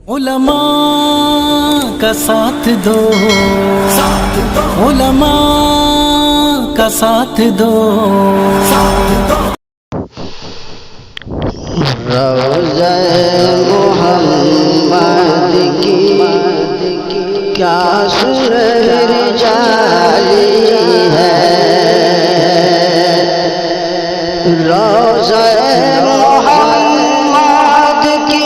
علماء کا ساتھ دو، علماء کا ساتھ دو، روضہ محمد کی کیا سرور جالی ہے، روضہ محمد کی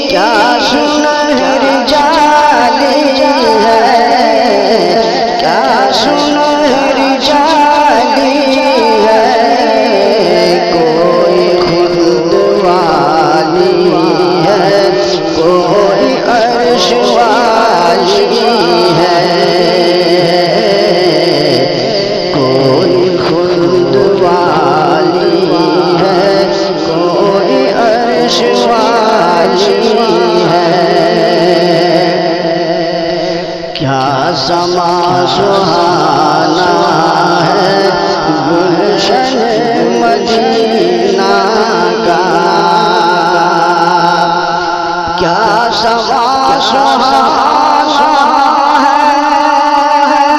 کیا سرور جالی ہے، کیا سرور جالی ہے، کوئی خلد والی ہے، کوئی عرش والی ہے، کوئی خلد والی ہے، کوئی عرش والی ہے، کیا سما سہانا ہے گلشن مدینہ کا، کیا سما سہانا ہے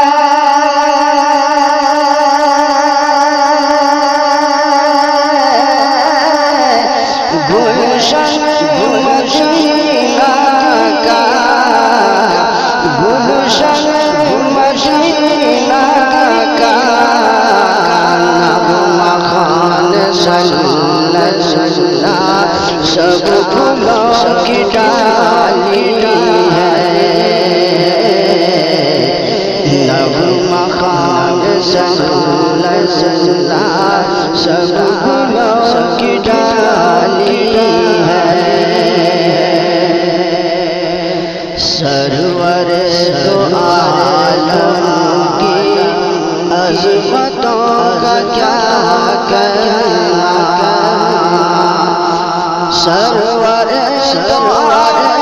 گلشن مدینہ کا، گلشن مدینہ کا، نغمہ خوان صلی سب پھولوں کی ڈالی ہے، نغمہ خوان صلی سب پھولوں کی ڈالی ہے، سرور دو عالم کی عظمتوں کا کیا کہنا، سرور دو عالم